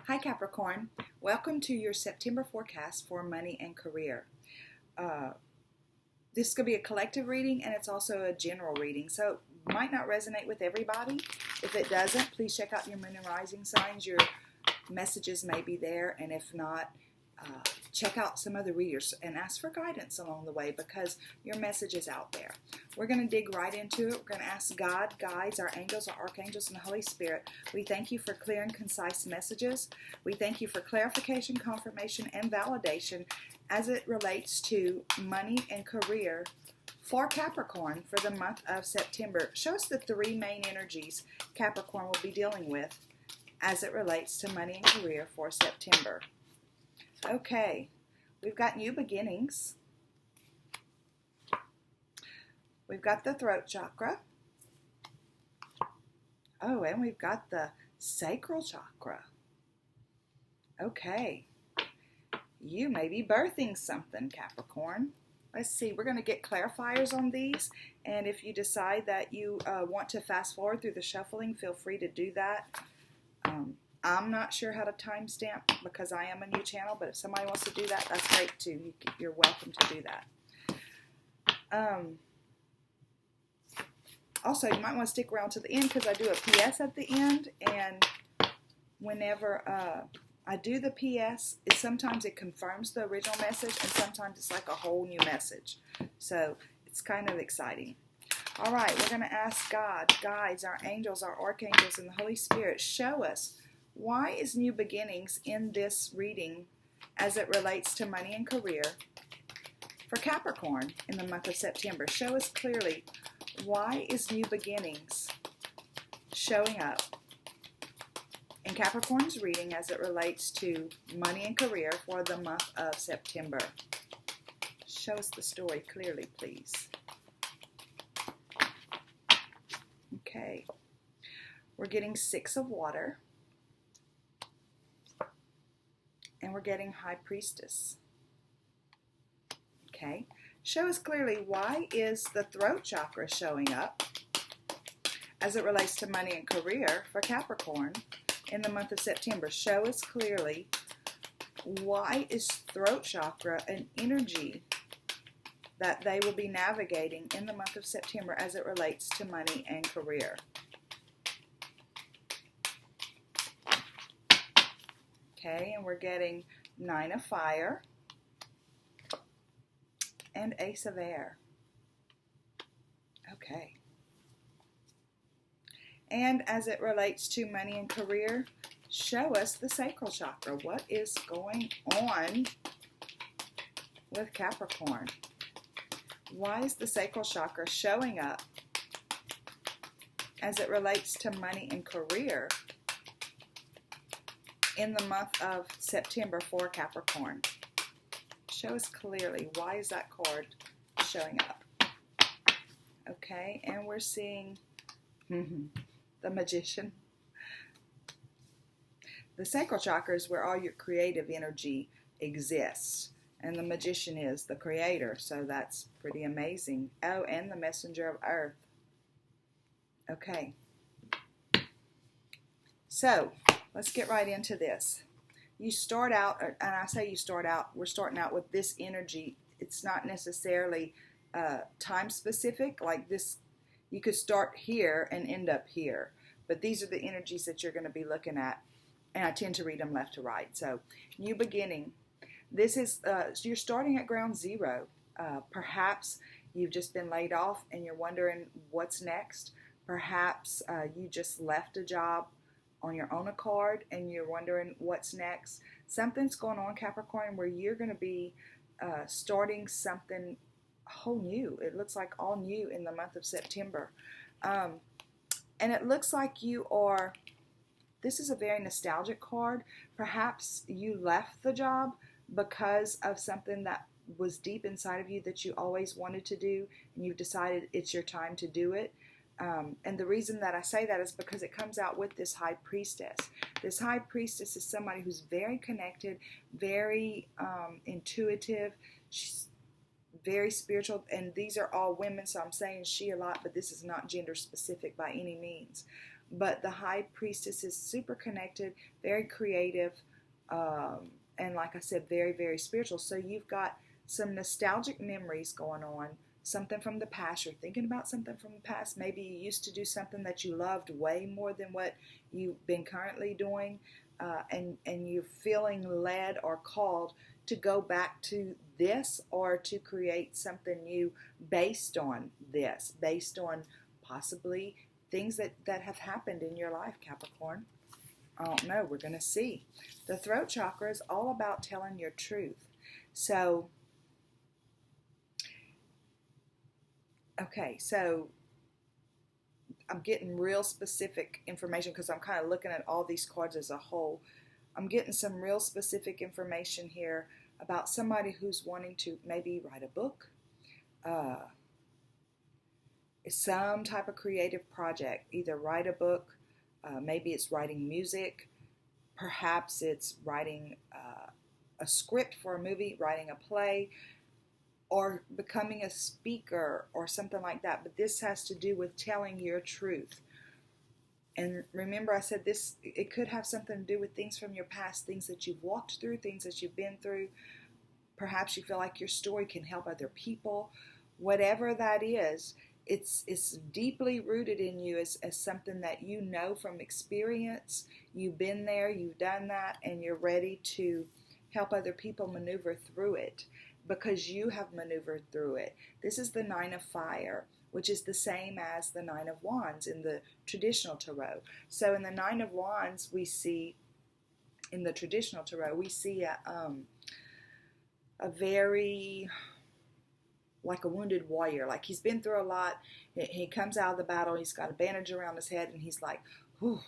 Hi Capricorn, welcome to your September forecast for money and career. This could be a collective reading and it's also a general reading, so it might not resonate with everybody. If it doesn't, please check out your moon and rising signs. Your messages may be there, and if not, check out some other readers and ask for guidance along the way because your message is out there. We're going to dig right into it. We're going to ask God, guides, our angels, our archangels, and the Holy Spirit. We thank you for clear and concise messages. We thank you for clarification, confirmation, and validation as it relates to money and career for Capricorn for the month of September. Show us the three main energies Capricorn will be dealing with as it relates to money and career for September. Okay, we've got new beginnings. We've got the throat chakra. Oh, and we've got the sacral chakra. Okay, you may be birthing something, Capricorn. Let's see, we're going to get clarifiers on these, and if you decide that you want to fast forward through the shuffling, feel free to do that. I'm not sure how to timestamp because I am a new channel, but if somebody wants to do that, that's great too. You're welcome to do that. Also, you might want to stick around to the end because I do a PS at the end, and whenever I do the PS, sometimes it confirms the original message, and sometimes it's like a whole new message. So it's kind of exciting. All right, we're going to ask God, guides, our angels, our archangels, and the Holy Spirit, show us why is new beginnings in this reading as it relates to money and career for Capricorn in the month of September. Show us clearly why is new beginnings showing up in Capricorn's reading as it relates to money and career for the month of September. Show us the story clearly, please. Okay, we're getting 6 of water, and we're getting High Priestess. Okay, show us clearly why is the throat chakra showing up as it relates to money and career for Capricorn in the month of September. Show us clearly why is throat chakra an energy that they will be navigating in the month of September as it relates to money and career. Okay, and we're getting 9 of fire and Ace of air. Okay. And as it relates to money and career, show us the sacral chakra. What is going on with Capricorn? Why is the sacral chakra showing up as it relates to money and career in the month of September for Capricorn? Show us clearly why is that card showing up. Okay, and we're seeing the Magician. The sacral chakra is where all your creative energy exists, and the Magician is the creator, so that's pretty amazing. Oh, and the Messenger of Earth. Okay, so let's get right into this. You start out, and I say you start out, we're starting out with this energy. It's not necessarily time specific, like this. You could start here and end up here, but these are the energies that you're going to be looking at, and I tend to read them left to right. So, new beginning. This is, you're starting at ground zero. Perhaps you've just been laid off and you're wondering what's next. Perhaps you just left a job on your own accord and you're wondering what's next. Something's going on, Capricorn, where you're going to be starting something whole new. It looks like all new in the month of September. And it looks like you are, this is a very nostalgic card. Perhaps you left the job because of something that was deep inside of you that you always wanted to do, and you've decided it's your time to do it. And the reason that I say that is because it comes out with this High Priestess. This High Priestess is somebody who's very connected, very intuitive. She's very spiritual, and these are all women, so I'm saying she a lot, but this is not gender specific by any means. But the High Priestess is super connected, very creative, and like I said, very, very spiritual. So you've got some nostalgic memories going on, something from the past. You're thinking about something from the past. Maybe you used to do something that you loved way more than what you've been currently doing, and you're feeling led or called to go back to this or to create something new based on this, based on possibly things that have happened in your life, Capricorn. I don't know. We're going to see. The throat chakra is all about telling your truth. So, okay, so I'm getting real specific information because I'm kind of looking at all these cards as a whole. I'm getting some real specific information here about somebody who's wanting to maybe write a book, some type of creative project, either write a book, maybe it's writing music, perhaps it's writing a script for a movie, writing a play, or becoming a speaker or something like that. But this has to do with telling your truth. And remember, I said this, it could have something to do with things from your past, things that you've walked through, things that you've been through. Perhaps you feel like your story can help other people. Whatever that is, it's deeply rooted in you as something that you know from experience. You've been there, you've done that, and you're ready to help other people maneuver through it because you have maneuvered through it. This is the Nine of Fire, which is the same as the Nine of Wands in the traditional tarot. So in the Nine of Wands, we see, in the traditional tarot, we see a very, like a wounded warrior. Like he's been through a lot. He comes out of the battle, he's got a bandage around his head, and he's like, whew.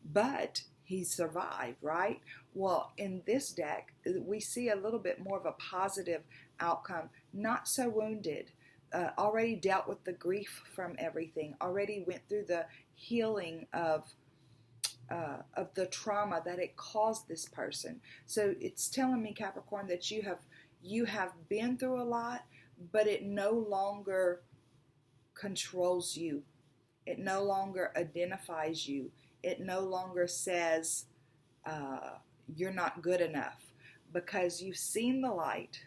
But he survived, right? Well, in this deck, we see a little bit more of a positive outcome. Not so wounded. Already dealt with the grief from everything. Already went through the healing of the trauma that it caused this person. So it's telling me, Capricorn, that you have been through a lot, but it no longer controls you. It no longer identifies you. It no longer says you're not good enough, because you've seen the light,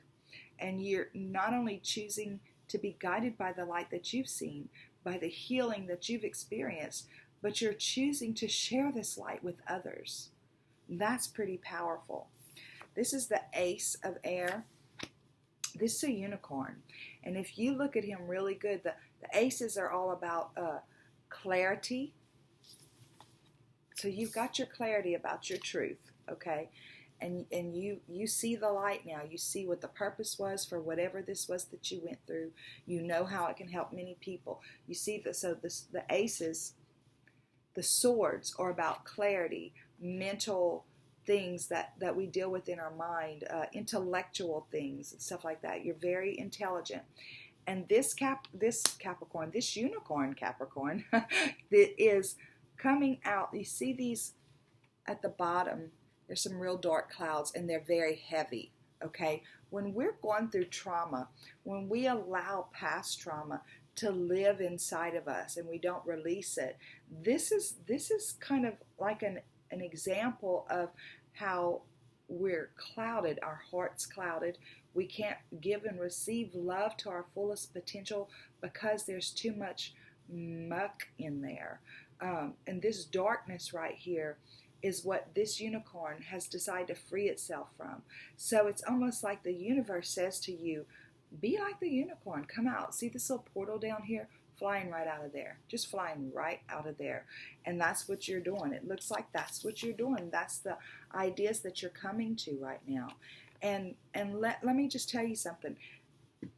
and you're not only choosing to be guided by the light that you've seen, by the healing that you've experienced, but you're choosing to share this light with others. That's pretty powerful. This is the Ace of Air. This is a unicorn. And if you look at him really good, the aces are all about clarity. So you've got your clarity about your truth, okay? And you see the light now. You see what the purpose was for whatever this was that you went through. You know how it can help many people. You see the aces, the swords are about clarity, mental things that we deal with in our mind, intellectual things and stuff like that. You're very intelligent. And this Capricorn, this unicorn Capricorn, that is coming out. You see these at the bottom, there's some real dark clouds, and they're very heavy, okay? When we're going through trauma, when we allow past trauma to live inside of us and we don't release it, this is kind of like an example of how we're clouded, our heart's clouded. We can't give and receive love to our fullest potential because there's too much muck in there. And this darkness right here is what this unicorn has decided to free itself from. So it's almost like the universe says to you, be like the unicorn, come out. See this little portal down here? Flying right out of there, just flying right out of there. And that's what you're doing. It looks like that's what you're doing. That's the ideas that you're coming to right now. And let me just tell you something.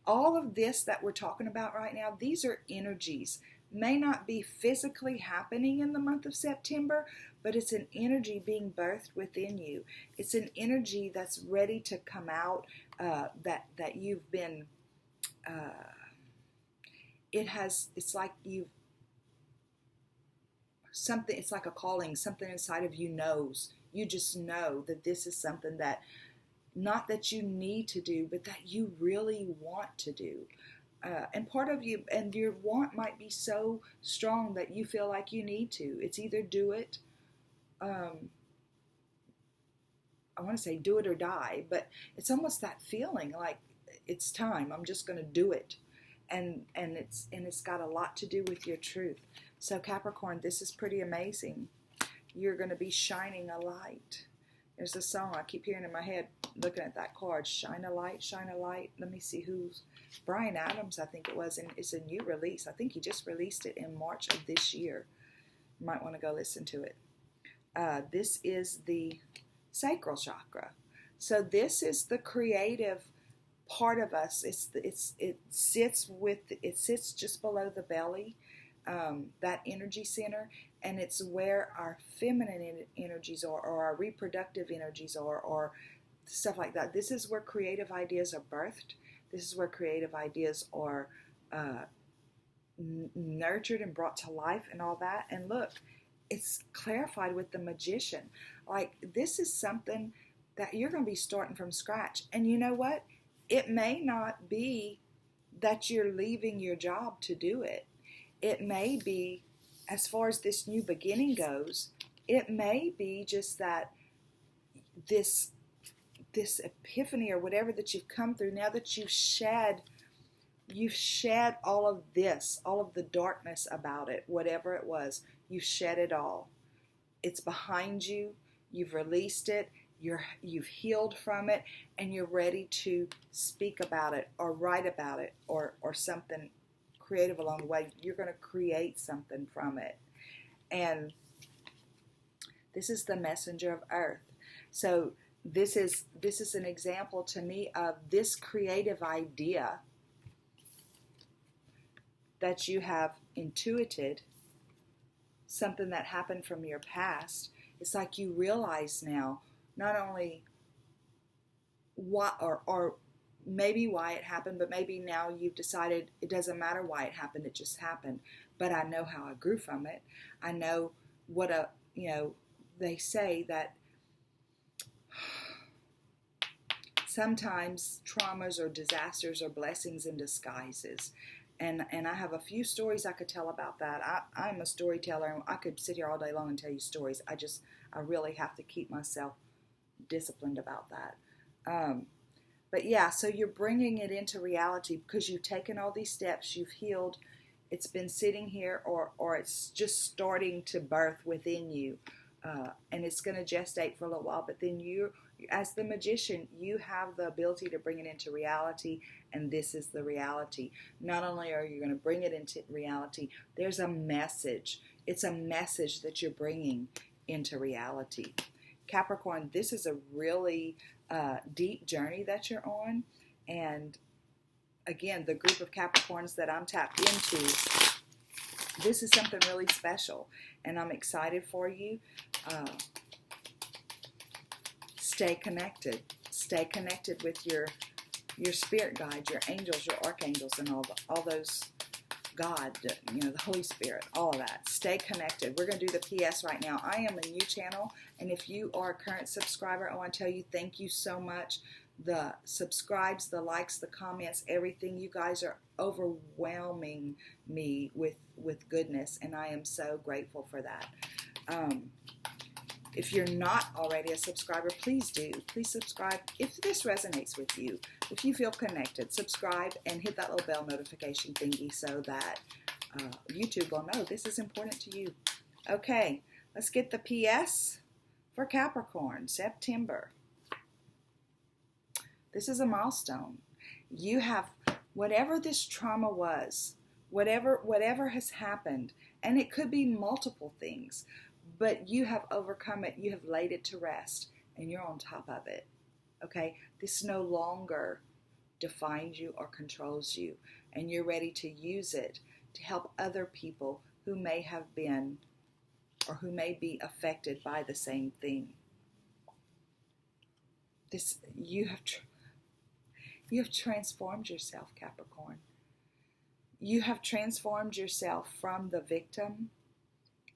All of this that we're talking about right now, these are energies. May not be physically happening in the month of September, but it's an energy being birthed within you. It's an energy that's ready to come out, that you've been, it's like it's like a calling, something inside of you knows. You just know that this is something that, not that you need to do, but that you really want to do. And part of you, and your want might be so strong that you feel like you need to. It's either do it, I want to say do it or die, but it's almost that feeling like it's time. I'm just going to do it. And it's got a lot to do with your truth. So Capricorn, this is pretty amazing. You're going to be shining a light. There's a song I keep hearing in my head looking at that card. Shine a light, shine a light. Let me see who's Bryan Adams, I think it was, and it's a new release. I think he just released it in March of this year. You might want to go listen to it. This is the sacral chakra. So this is the creative part of us. It sits just below the belly, that energy center, and it's where our feminine energies are, or our reproductive energies are, or stuff like that. This is where creative ideas are birthed. This is where creative ideas are nurtured and brought to life and all that. And look, it's clarified with the magician. Like, this is something that you're going to be starting from scratch. And you know what? It may not be that you're leaving your job to do it. It may be, as far as this new beginning goes, it may be just that this epiphany or whatever that you've come through, now that you've shed all of this, all of the darkness about it, whatever it was, you've shed it all. It's behind you. You've released it. You've healed from it, and you're ready to speak about it or write about it or something creative along the way. You're going to create something from it. And this is the messenger of earth. So this is an example to me of this creative idea that you have intuited, something that happened from your past. It's like you realize now not only why or maybe why it happened, but maybe now you've decided it doesn't matter why it happened, it just happened. But I know how I grew from it. I know what they say that sometimes traumas or disasters are blessings in disguises. And I have a few stories I could tell about that. I'm a storyteller, and I could sit here all day long and tell you stories. I really have to keep myself disciplined about that. But yeah, so you're bringing it into reality because you've taken all these steps, you've healed, it's been sitting here, or it's just starting to birth within you. And it's going to gestate for a little while, but then you, as the magician, you have the ability to bring it into reality, and this is the reality. Not only are you going to bring it into reality, there's a message. It's a message that you're bringing into reality. Capricorn, this is a really deep journey that you're on, and again, the group of Capricorns that I'm tapped into, this is something really special, and I'm excited for you. Stay connected. Stay connected with your spirit guides, your angels, your archangels, and all those God, the Holy Spirit, all of that. Stay connected. We're going to do the PS right now. I am a new channel, and if you are a current subscriber, I want to tell you thank you so much. The subscribes, the likes, the comments, everything. You guys are overwhelming me with goodness, and I am so grateful for that. If you're not already a subscriber, please do. Please subscribe if this resonates with you. If you feel connected, subscribe and hit that little bell notification thingy so that YouTube will know this is important to you. Okay, let's get the PS for Capricorn, September. This is a milestone. You have, whatever this trauma was, whatever has happened, and it could be multiple things, but you have overcome it, you have laid it to rest, and you're on top of it, okay? This no longer defines you or controls you, and you're ready to use it to help other people who may have been or who may be affected by the same thing. You have transformed yourself, Capricorn. You have transformed yourself from the victim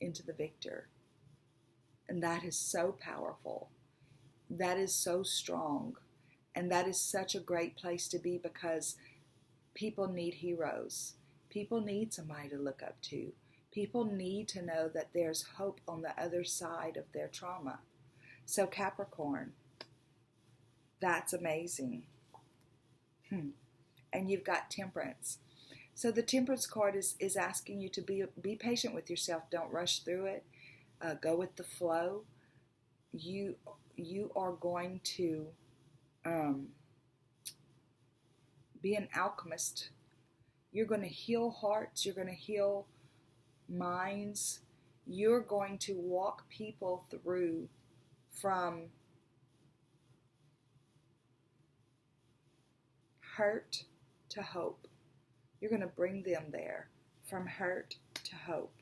into the victor. And that is so powerful. That is so strong. And that is such a great place to be, because People need heroes. People need somebody to look up to. People need to know that there's hope on the other side of their trauma. So Capricorn, that's amazing. And you've got Temperance. So the Temperance card is asking you to be patient with yourself. Don't rush through it. Go with the flow. You are going to be an alchemist. You're going to heal hearts. You're going to heal minds. You're going to walk people through from hurt to hope. You're going to bring them there from hurt to hope.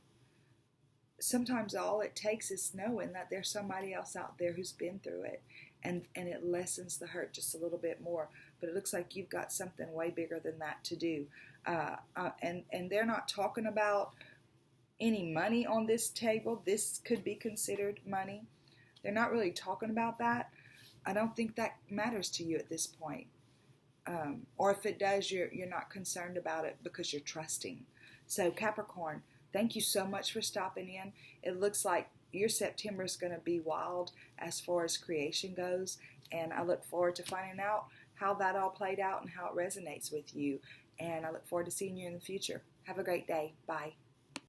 Sometimes all it takes is knowing that there's somebody else out there who's been through it, and it lessens the hurt just a little bit more. But it looks like you've got something way bigger than that to do. And they're not talking about any money on this table. This could be considered money. They're not really talking about that. I don't think that matters to you at this point. Or if it does, you're not concerned about it because you're trusting. So Capricorn, thank you so much for stopping in. It looks like your September is going to be wild as far as creation goes, and I look forward to finding out how that all played out and how it resonates with you. And I look forward to seeing you in the future. Have a great day. Bye.